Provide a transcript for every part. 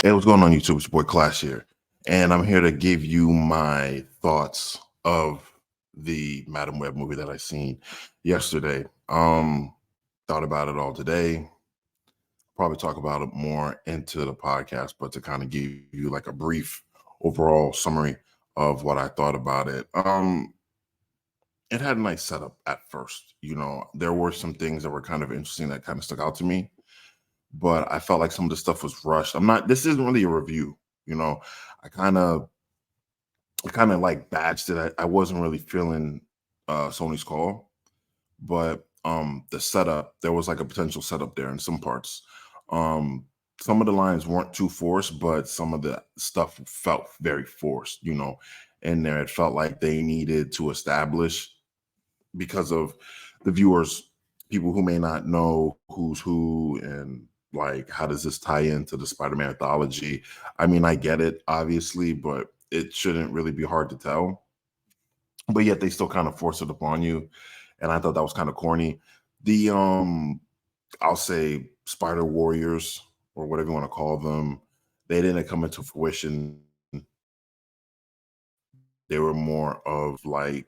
Hey, what's going on, YouTube? It's your boy Clash here, and I'm here to give you my thoughts of the Madam Web movie that I seen yesterday. Thought about it all today. Probably talk about it more into the podcast, but to kind of give you like a brief overall summary of what I thought about it. It had a nice setup at first. There were some things that were kind of interesting that kind of stuck out to me, but I felt like some of the stuff was rushed. This isn't really a review, you know. I kind of like batched it. I wasn't really feeling Sony's call, but the setup, there was like a potential setup there in some parts. Um some of the lines weren't too forced, but some of the stuff felt very forced, in there. It felt like they needed to establish, because of the viewers, people who may not know who's who, and like, how does this tie into the Spider-Man mythology? I mean, I get it, obviously, but it shouldn't really be hard to tell. But yet they still kind of force it upon you. And I thought that was kind of corny. The I'll say Spider Warriors, or whatever you want to call them, they didn't come into fruition. They were more of like,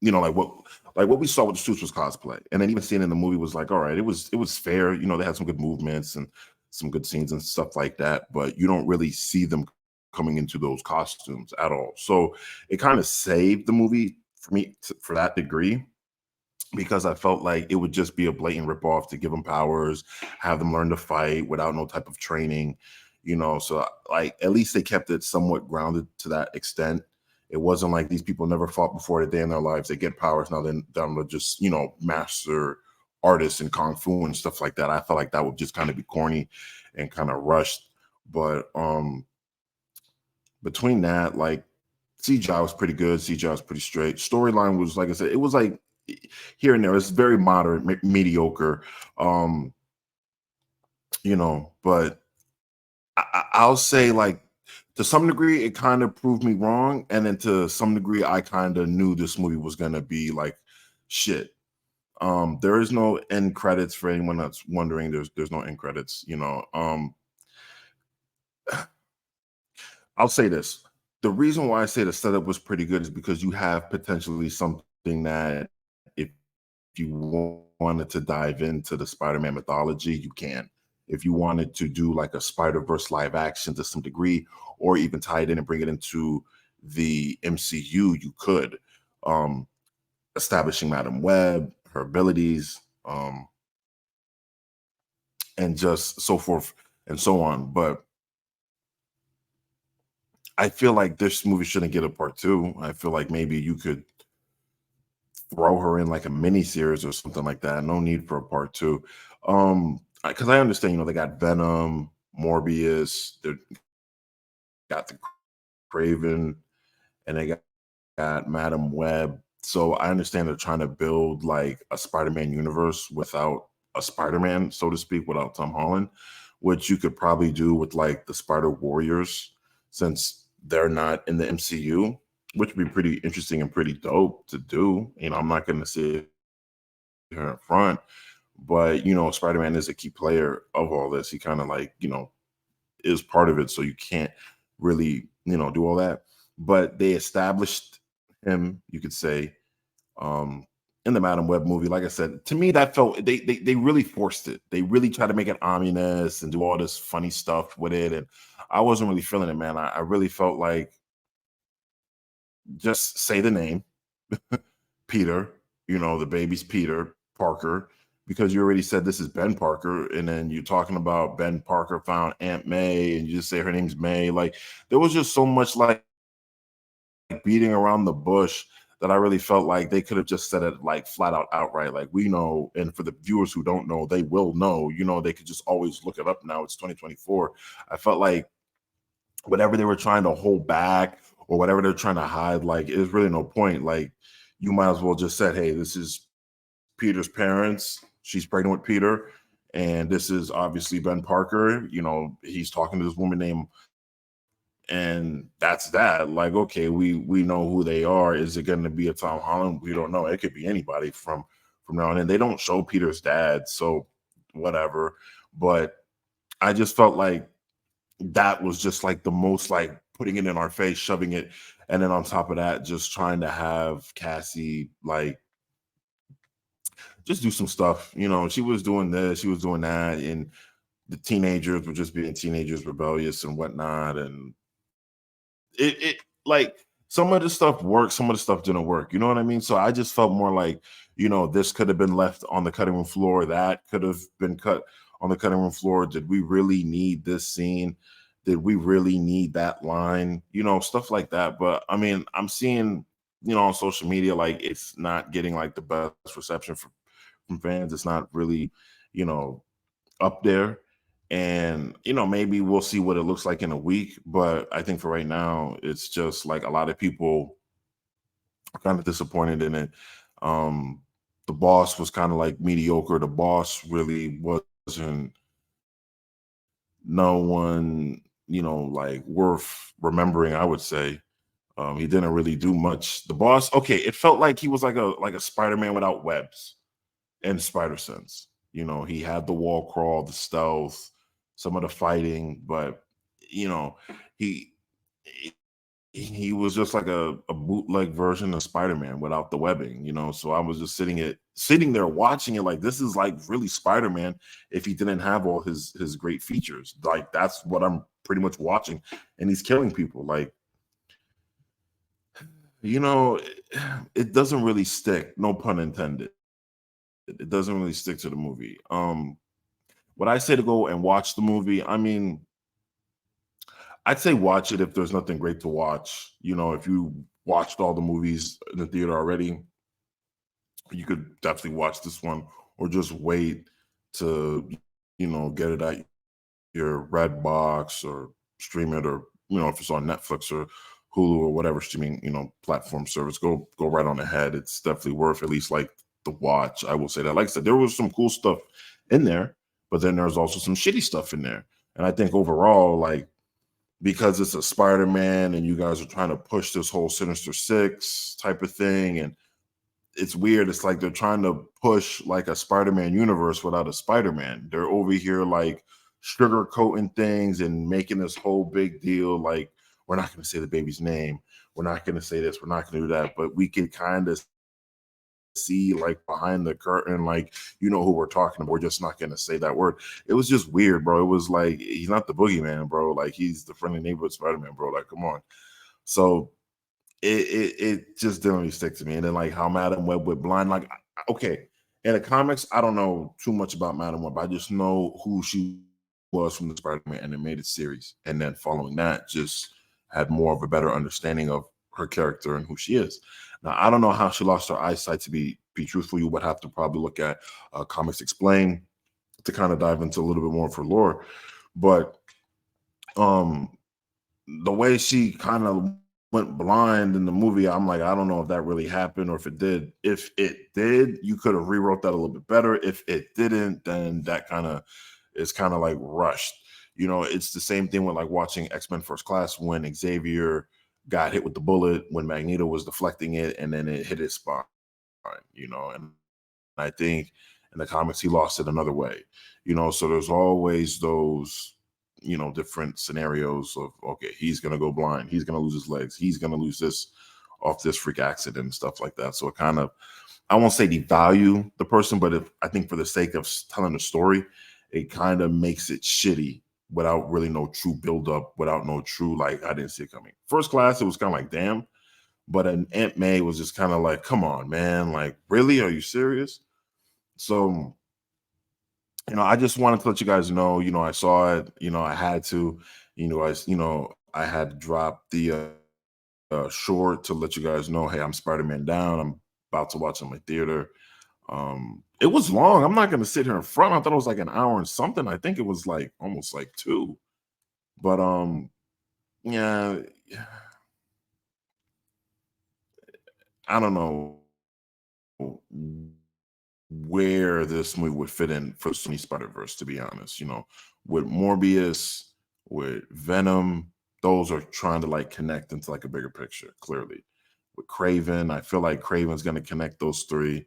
like what we saw with the Suits was cosplay, and then even seeing it in the movie was like, all right, it was fair. They had some good movements and some good scenes and stuff like that, but you don't really see them coming into those costumes at all. So it kind of saved the movie for me for that degree, because I felt like it would just be a blatant ripoff to give them powers, have them learn to fight without no type of training. So like, at least they kept it somewhat grounded to that extent. It wasn't like these people never fought before a day in their lives. They get powers now, then they're just, master artists in kung fu and stuff like that. I felt like that would just kind of be corny and kind of rushed. But between that, like, CGI was pretty good. CGI was pretty straight. Storyline was, like I said, it was like here and there. It's very moderate, mediocre. Um, but I'll say, like, to some degree, it kind of proved me wrong, and then to some degree, I kind of knew this movie was gonna be like shit. There is no end credits for anyone that's wondering. There's no end credits. I'll say this. The reason why I say the setup was pretty good is because you have potentially something that, if you wanted to dive into the Spider-Man mythology, you can. If you wanted to do like a Spider-Verse live action to some degree, or even tie it in and bring it into the MCU, you could. Um, Establishing Madam Web, her abilities, and just so forth and so on. But I feel like this movie shouldn't get a part two. I feel like maybe you could throw her in like a mini series or something like that. No need for a part two. Because I understand, they got Venom, Morbius, they got the Craven, and they got Madam Web. So I understand they're trying to build like a Spider-Man universe without a Spider-Man, so to speak, without Tom Holland, which you could probably do with like the Spider Warriors, since they're not in the MCU, which would be pretty interesting and pretty dope to do. I'm not going to sit here in front, but Spider-Man is a key player of all this. He kind of like, is part of it, so you can't really, do all that. But they established him, you could say, um, in the Madam Web movie. Like I said, to me, that felt, they really forced it. They really tried to make it ominous and do all this funny stuff with it, and I wasn't really feeling it, man. I really felt like, just say the name, Peter. The baby's Peter Parker, because you already said this is Ben Parker, and then you're talking about Ben Parker found Aunt May, and you just say her name's May. Like, there was just so much like beating around the bush, that I really felt like they could have just said it like flat out outright. Like, we know, and for the viewers who don't know, they will know. They could just always look it up now. It's 2024. I felt like whatever they were trying to hold back, or whatever they're trying to hide, like, there's really no point. Like, you might as well just said, hey, this is Peter's parents. She's pregnant with Peter. And this is obviously Ben Parker. He's talking to this woman named, and that's that. Like, okay, we know who they are. Is it going to be a Tom Holland? We don't know. It could be anybody from now on. And they don't show Peter's dad, so whatever. But I just felt like that was just like the most like putting it in our face, shoving it, and then on top of that, just trying to have Cassie like just do some stuff. You know, she was doing this, she was doing that, and the teenagers were just being teenagers, rebellious and whatnot. And it like some of the stuff worked, some of the stuff didn't work. You know what I mean? So I just felt more like, this could have been left on the cutting room floor. That could have been cut on the cutting room floor. Did we really need this scene? Did we really need that line? Stuff like that. But I mean, I'm seeing, on social media, like it's not getting like the best reception from fans. It's not really, you know, up there. And, maybe we'll see what it looks like in a week. But I think for right now, it's just like a lot of people are kind of disappointed in it. Um, the boss was kind of like mediocre. The boss really wasn't no one, like worth remembering, I would say. He didn't really do much. The boss, okay, it felt like he was like a Spider-Man without webs and spider sense. He had the wall crawl, the stealth, some of the fighting, but you know, he he was just like a bootleg version of Spider-Man without the webbing. So I was just sitting there watching it like this is like really Spider-Man if he didn't have all his great features. Like that's what I'm pretty much watching. And he's killing people. Like, you know, it doesn't really stick, no pun intended. It doesn't really stick to the movie. Would I say to go and watch the movie? I mean, I'd say watch it if there's nothing great to watch. If you watched all the movies in the theater already, you could definitely watch this one, or just wait to, get it at your Red Box or stream it, or if it's on Netflix or Hulu or whatever streaming platform service. Go right on ahead. It's definitely worth at least like the watch. I will say that. Like I said, there was some cool stuff in there, but then there's also some shitty stuff in there. And I think overall, like because it's a Spider-Man and you guys are trying to push this whole Sinister Six type of thing, and it's weird. It's like they're trying to push like a Spider-Man universe without a Spider-Man. They're over here like sugarcoating things and making this whole big deal. Like, we're not going to say the baby's name. We're not going to say this. We're not going to do that. But we can kind of see like behind the curtain, like, who we're talking about. We're just not going to say that word. It was just weird, bro. It was like, he's not the boogeyman, bro. Like, he's the friendly neighborhood Spider-Man, bro. Like, come on. So it just didn't really stick to me. And then like how Madam Web went blind, like okay, in the comics, I don't know too much about Madam Web. I just know who she was from the Spider-Man animated series, and then following that, just had more of a better understanding of her character and who she is. Now I don't know how she lost her eyesight. To be truthful, you would have to probably look at Comics Explain to kind of dive into a little bit more of her lore, but um the way she kind of went blind in the movie, I'm like, I don't know if that really happened or if it did. If it did, you could have rewrote that a little bit better. If it didn't, then that kind of is kind of like rushed. It's the same thing with like watching X-Men First Class when Xavier got hit with the bullet when Magneto was deflecting it and then it hit his spine, and I think in the comics he lost it another way. So there's always those different scenarios of, okay, he's gonna go blind, he's gonna lose his legs, he's gonna lose this off this freak accident and stuff like that. So it kind of, I won't say devalue the person, but if I think for the sake of telling the story, it kind of makes it shitty without really no true build up, without no true like I didn't see it coming. First Class, it was kind of like damn, but an Aunt May was just kind of like, come on, man, like really, are you serious? So I just wanted to let you guys know, I saw it, I had to, I had to drop the short to let you guys know, hey, I'm Spider-Man down. I'm about to watch it in my theater. It was long. I'm not gonna sit here in front. I thought it was like an hour and something. I think it was like almost like two. But yeah, I don't know where this movie would fit in for Sony Spider Verse. To be honest, with Morbius, with Venom, those are trying to like connect into like a bigger picture. Clearly, with Craven, I feel like Craven's going to connect those three,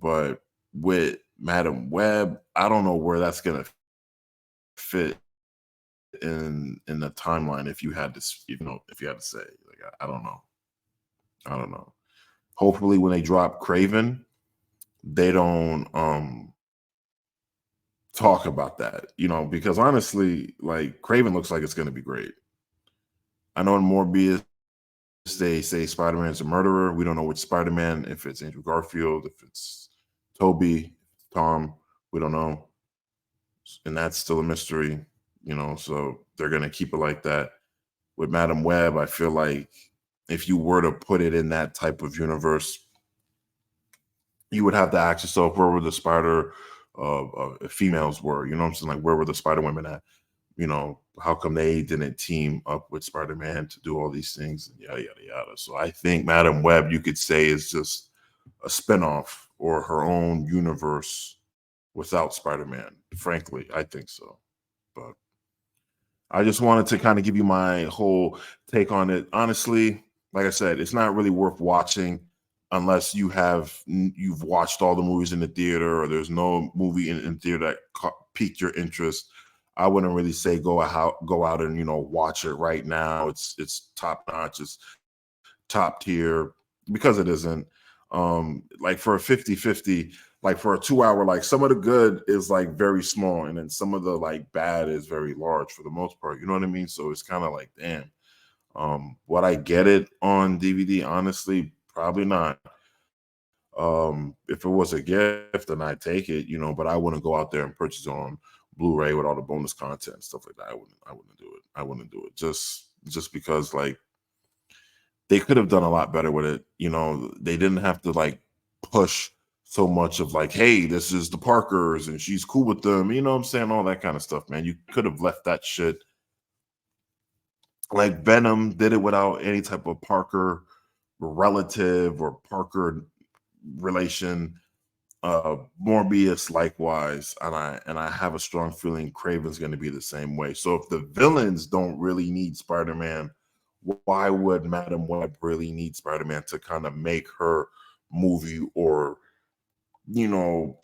but with Madam Web, I don't know where that's going to fit in the timeline if you had to, if you had to say, like, I don't know. I don't know. Hopefully when they drop Craven, they don't talk about that, because honestly, like Craven looks like it's going to be great. I know in Morbius they say Spider-Man's a murderer. We don't know which Spider-Man, if it's Andrew Garfield, if it's Toby, Tom, we don't know. And that's still a mystery, so they're going to keep it like that. With Madam Web, I feel like if you were to put it in that type of universe, you would have to ask yourself, where were the spider females were? You know what I'm saying? Like, where were the Spider Women at? How come they didn't team up with Spider-Man to do all these things? And yada, yada, yada. So I think Madam Web, you could say, is just a spinoff or her own universe without Spider-Man. Frankly, I think so. But I just wanted to kind of give you my whole take on it. Honestly, like I said, it's not really worth watching unless you've watched all the movies in the theater, or there's no movie in theater that piqued your interest. I wouldn't really say go out and watch it right now. It's top notch, it's top tier, because it isn't. Like for a 50-50, like for a 2 hour, like some of the good is like very small, and then some of the like bad is very large for the most part. You know what I mean? So it's kind of like, damn. Would I get it on DVD? Honestly, probably not. If it was a gift, then I'd take it, but I wouldn't go out there and purchase it on Blu-ray with all the bonus content and stuff like that. I wouldn't do it. I wouldn't do it just because, like, they could have done a lot better with it. They didn't have to like push so much of like, hey, this is the Parkers and she's cool with them. You know what I'm saying? All that kind of stuff, man. You could have left that shit. Like Venom did it without any type of Parker relative or Parker relation. Morbius likewise, and I have a strong feeling Craven's going to be the same way. So if the villains don't really need Spider-Man, why would Madam Web really need Spider-Man to kind of make her movie or you know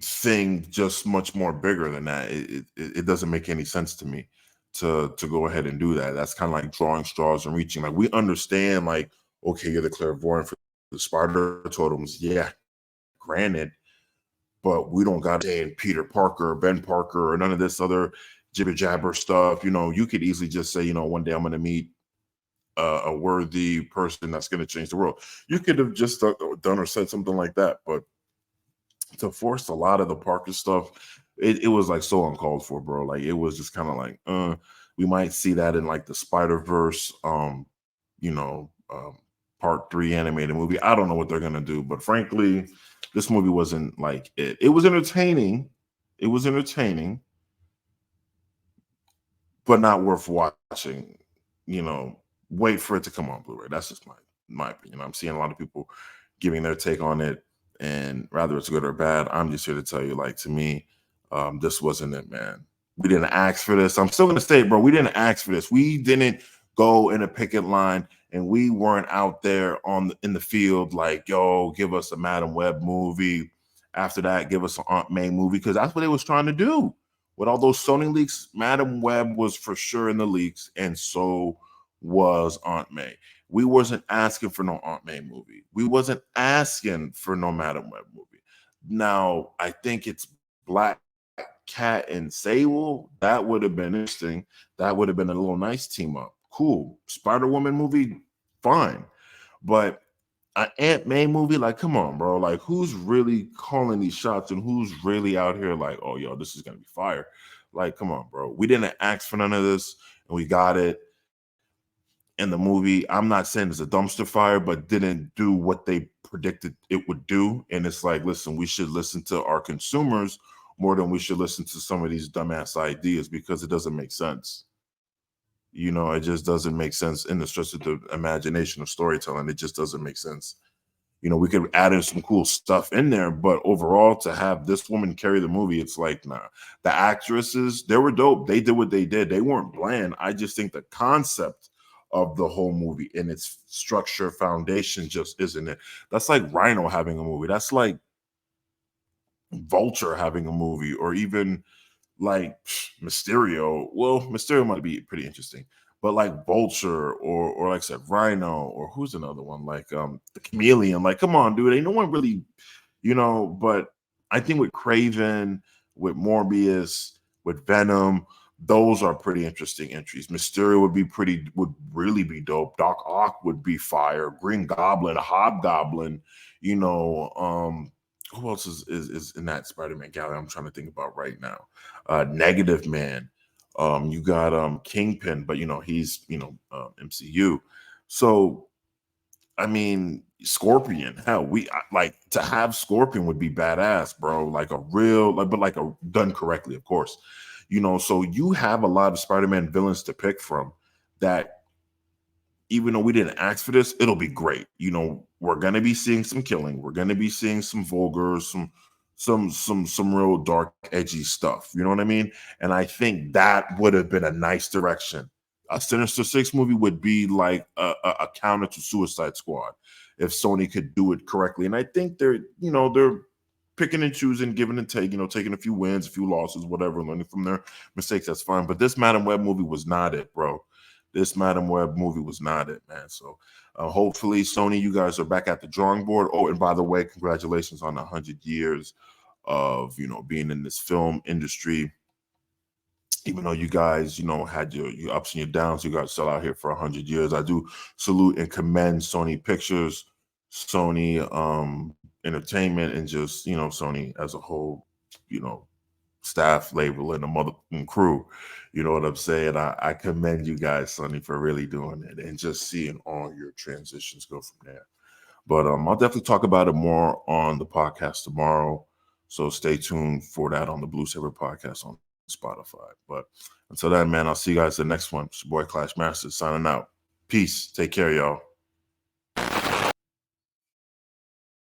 thing just much more bigger than that? It doesn't make any sense to me to go ahead and do that. That's kind of like drawing straws and reaching. Like, we understand, like, okay, you're the clairvoyant for the spider totems, yeah, granted, but we don't got to say Peter Parker, Ben Parker, or none of this other jibber jabber stuff. You could easily just say, one day I'm going to meet a worthy person that's going to change the world. You could have just done or said something like that, but to force a lot of the Parker stuff, it was like so uncalled for, bro. Like, it was just kind of like, we might see that in like the Spider-Verse, you know, part 3 animated movie. I don't know what they're gonna do, but frankly, this movie wasn't like it. It was entertaining. It was entertaining, but not worth watching. Wait for it to come on Blu-ray. That's just my opinion. I'm seeing a lot of people giving their take on it, and rather it's good or bad, I'm just here to tell you, like, to me, this wasn't it, man. We didn't ask for this. I'm still gonna say, bro, we didn't ask for this. We didn't go in a picket line, and we weren't out there in the field like, yo, give us a Madam Web movie. After that, give us an Aunt May movie, because that's what they was trying to do. With all those Sony leaks, Madam Web was for sure in the leaks, and so was Aunt May. We wasn't asking for no Aunt May movie. We wasn't asking for no Madam Web movie. Now, I think it's Black Cat and Sable. That would have been interesting. That would have been a little nice team up. Cool. Spider-Woman movie, fine. But an Aunt May movie, like, come on, bro. Like, who's really calling these shots, and who's really out here like, oh, yo, this is gonna be fire? Like, come on, bro. We didn't ask for none of this, and we got it. And the movie, I'm not saying it's a dumpster fire, but didn't do what they predicted it would do. And it's like, listen, we should listen to our consumers more than we should listen to some of these dumbass ideas, because it doesn't make sense. It just doesn't make sense in the stretch of the imagination of storytelling. It just doesn't make sense. We could add in some cool stuff in there, but overall, to have this woman carry the movie, it's like, nah. The actresses, they were dope. They did what they did. They weren't bland. I just think the concept of the whole movie and its structure foundation just isn't it. That's like Rhino having a movie. That's like Vulture having a movie, or even like Mysterio. Well, Mysterio might be pretty interesting, but like Vulture or like I said, Rhino, or who's another one? Like the Chameleon. Like, come on, dude. Ain't no one really, but I think with Craven, with Morbius, with Venom, those are pretty interesting entries. Mysterio would really be dope. Doc Ock would be fire. Green Goblin, Hobgoblin, you know, who else is in that Spider-Man gallery? I'm trying to think about right now. Negative Man. You got Kingpin, but he's MCU. So I mean, Scorpion. Hell, like to have Scorpion would be badass, bro. Like a real, like, but like a done correctly, of course. So you have a lot of Spider-Man villains to pick from that even though we didn't ask for this, it'll be great. We're gonna be seeing some killing. We're gonna be seeing some vulgar, some real dark, edgy stuff. You know what I mean? And I think that would have been a nice direction. A Sinister Six movie would be like a counter to Suicide Squad if Sony could do it correctly. And I think they're picking and choosing, giving and taking, taking a few wins, a few losses, whatever, learning from their mistakes. That's fine. But this Madam Web movie was not it, bro. This Madam Web movie was not it, man. So hopefully, Sony, you guys are back at the drawing board. Oh, and by the way, congratulations on 100 years of being in this film industry. Even though you guys, had your ups and your downs, you guys still out here for 100 years. I do salute and commend Sony Pictures, Sony Entertainment, and just Sony as a whole. Staff, label, and the mother and crew. You know what I'm saying? I commend you guys, Sonny, for really doing it and just seeing all your transitions go from there. But I'll definitely talk about it more on the podcast tomorrow. So stay tuned for that on the Blue Saber podcast on Spotify. But until then, man, I'll see you guys the next one. It's your boy Clash Masters signing out. Peace. Take care, y'all.